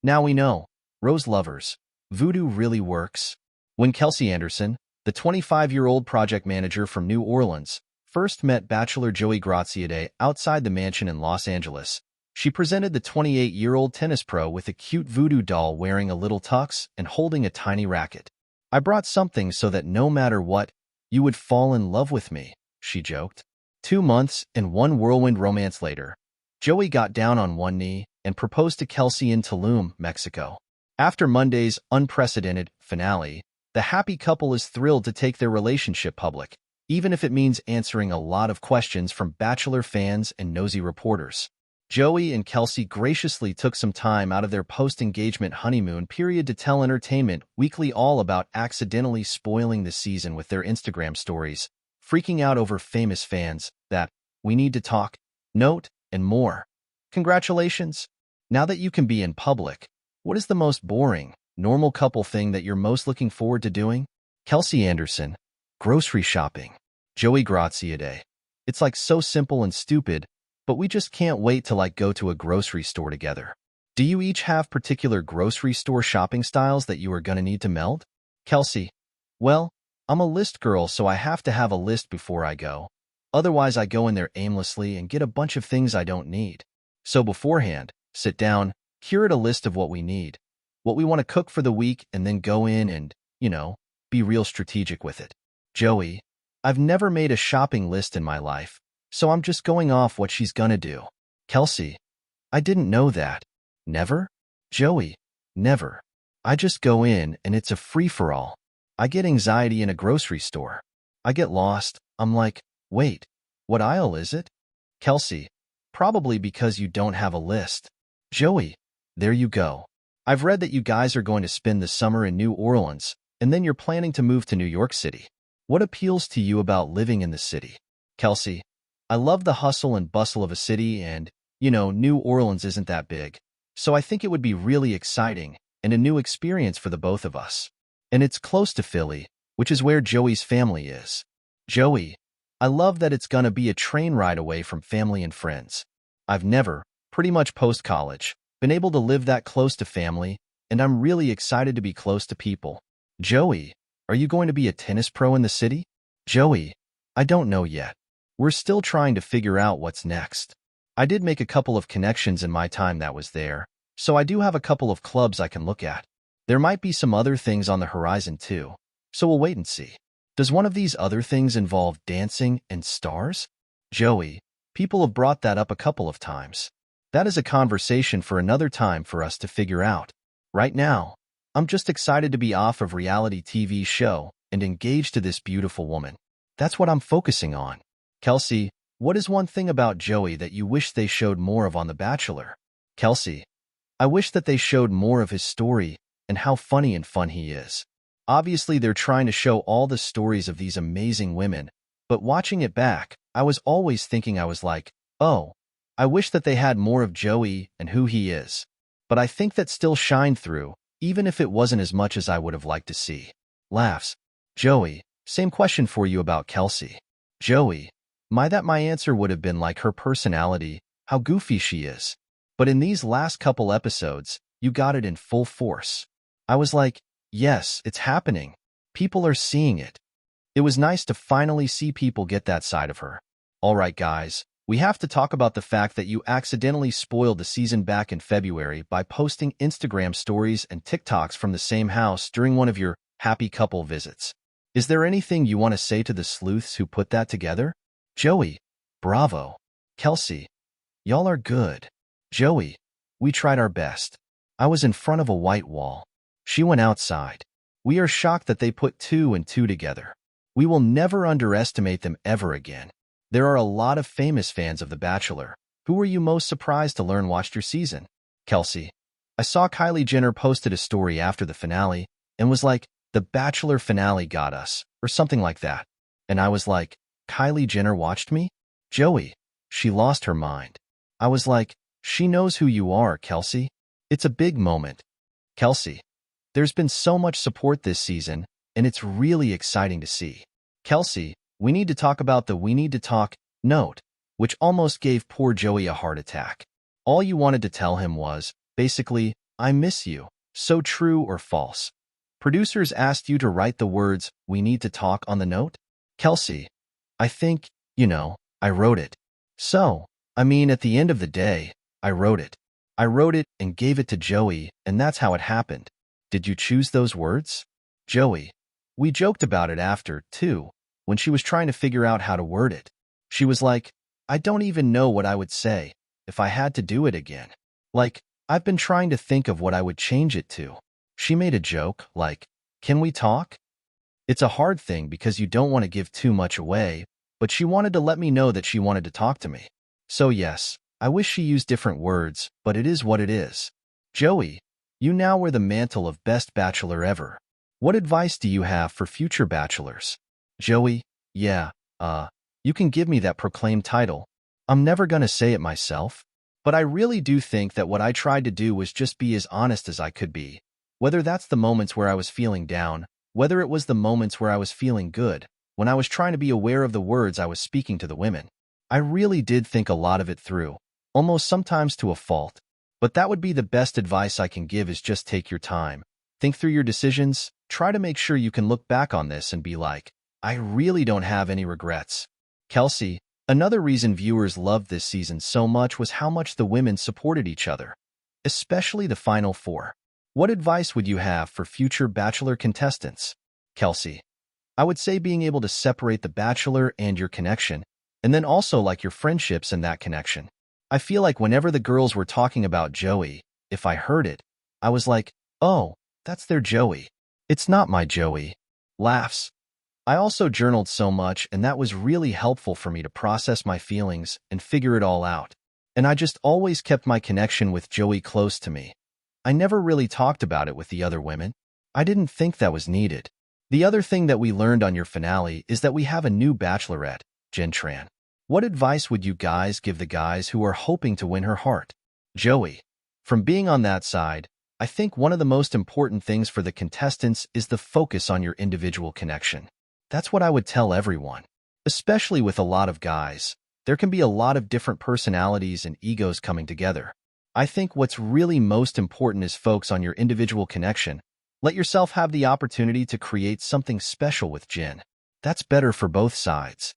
Now we know, Rose lovers, voodoo really works. When Kelsey Anderson, the 25-year-old project manager from New Orleans, first met Bachelor Joey Graziadei outside the mansion in Los Angeles, she presented the 28-year-old tennis pro with a cute voodoo doll wearing a little tux and holding a tiny racket. "I brought something so that no matter what, you would fall in love with me," she joked. 2 months and one whirlwind romance later, Joey got down on one knee and proposed to Kelsey in Tulum, Mexico. After Monday's unprecedented finale, the happy couple is thrilled to take their relationship public, even if it means answering a lot of questions from Bachelor fans and nosy reporters. Joey and Kelsey graciously took some time out of their post-engagement honeymoon period to tell Entertainment Weekly all about accidentally spoiling the season with their Instagram stories, freaking out over famous fans, that "we need to talk" note, and more. Congratulations! Now that you can be in public, what is the most boring, normal couple thing that you're most looking forward to doing? Kelsey Anderson, grocery shopping. Joey Graziadei. It's like so simple and stupid, but we just can't wait to go to a grocery store together. Do you each have particular grocery store shopping styles that you are gonna need to meld? Kelsey. Well, I'm a list girl, so I have to have a list before I go. Otherwise, I go in there aimlessly and get a bunch of things I don't need. So beforehand, sit down, curate a list of what we need, what we want to cook for the week, and then go in and, be real strategic with it. Joey. I've never made a shopping list in my life, so I'm just going off what she's gonna do. Kelsey. I didn't know that. Never? Joey. Never. I just go in and it's a free-for-all. I get anxiety in a grocery store. I get lost. I'm like, wait, what aisle is it? Kelsey. Probably because you don't have a list. Joey. There you go. I've read that you guys are going to spend the summer in New Orleans, and then you're planning to move to New York City. What appeals to you about living in the city? Kelsey. I love the hustle and bustle of a city, and, New Orleans isn't that big, so I think it would be really exciting and a new experience for the both of us. And it's close to Philly, which is where Joey's family is. Joey. I love that it's gonna be a train ride away from family and friends. I've never, pretty much post-college, been able to live that close to family, and I'm really excited to be close to people. Joey. Are you going to be a tennis pro in the city? Joey. I don't know yet. We're still trying to figure out what's next. I did make a couple of connections in my time that was there, so I do have a couple of clubs I can look at. There might be some other things on the horizon too, so we'll wait and see. Does one of these other things involve dancing and stars? Joey. People have brought that up a couple of times. That is a conversation for another time for us to figure out. Right now, I'm just excited to be off of reality TV show and engaged to this beautiful woman. That's what I'm focusing on. Kelsey. What is one thing about Joey that you wish they showed more of on The Bachelor? Kelsey. I wish that they showed more of his story and how funny and fun he is. Obviously, they're trying to show all the stories of these amazing women, but watching it back, I was always thinking, I was like, oh, I wish that they had more of Joey and who he is. But I think that still shined through, even if it wasn't as much as I would have liked to see. Laughs. Joey. Same question for you about Kelsey. Joey. My answer would have been like her personality, how goofy she is. But in these last couple episodes, you got it in full force. I was like, yes, it's happening. People are seeing it. It was nice to finally see people get that side of her. All right, guys, we have to talk about the fact that you accidentally spoiled the season back in February by posting Instagram stories and TikToks from the same house during one of your happy couple visits. Is there anything you want to say to the sleuths who put that together? Joey. Bravo. Kelsey. Y'all are good. Joey. We tried our best. I was in front of a white wall. She went outside. We are shocked that they put 2 and 2 together. We will never underestimate them ever again. There are a lot of famous fans of The Bachelor. Who were you most surprised to learn watched your season? Kelsey. I saw Kylie Jenner posted a story after the finale and was like, The Bachelor finale got us, or something like that. And I was like, Kylie Jenner watched me? Joey. She lost her mind. I was like, she knows who you are, Kelsey. It's a big moment. Kelsey. There's been so much support this season, and it's really exciting to see. Kelsey. We need to talk about the "we need to talk" note, which almost gave poor Joey a heart attack. All you wanted to tell him was, basically, I miss you. So true or false? Producers asked you to write the words, "We need to talk" on the note? Kelsey, I think, I wrote it. So, at the end of the day, I wrote it. I wrote it and gave it to Joey, and that's how it happened. Did you choose those words? Joey, we joked about it after, too, when she was trying to figure out how to word it. She was like, I don't even know what I would say if I had to do it again. Like, I've been trying to think of what I would change it to. She made a joke, like, can we talk? It's a hard thing because you don't want to give too much away, but she wanted to let me know that she wanted to talk to me. So yes, I wish she used different words, but it is what it is. Joey, you now wear the mantle of best bachelor ever. What advice do you have for future bachelors? Joey, yeah, you can give me that proclaimed title. I'm never gonna say it myself, but I really do think that what I tried to do was just be as honest as I could be. Whether that's the moments where I was feeling down, whether it was the moments where I was feeling good, when I was trying to be aware of the words I was speaking to the women. I really did think a lot of it through, almost sometimes to a fault. But that would be the best advice I can give is just take your time. Think through your decisions, try to make sure you can look back on this and be like, I really don't have any regrets. Kelsey, another reason viewers loved this season so much was how much the women supported each other, especially the final four. What advice would you have for future Bachelor contestants? Kelsey, I would say being able to separate the Bachelor and your connection, and then also like your friendships and that connection. I feel like whenever the girls were talking about Joey, if I heard it, I was like, oh, that's their Joey. It's not my Joey. Laughs. I also journaled so much, and that was really helpful for me to process my feelings and figure it all out. And I just always kept my connection with Joey close to me. I never really talked about it with the other women. I didn't think that was needed. The other thing that we learned on your finale is that we have a new bachelorette, Jen Tran. What advice would you guys give the guys who are hoping to win her heart? Joey, from being on that side, I think one of the most important things for the contestants is the focus on your individual connection. That's what I would tell everyone. Especially with a lot of guys, there can be a lot of different personalities and egos coming together. I think what's really most important is focus on your individual connection. Let yourself have the opportunity to create something special with Jen. That's better for both sides.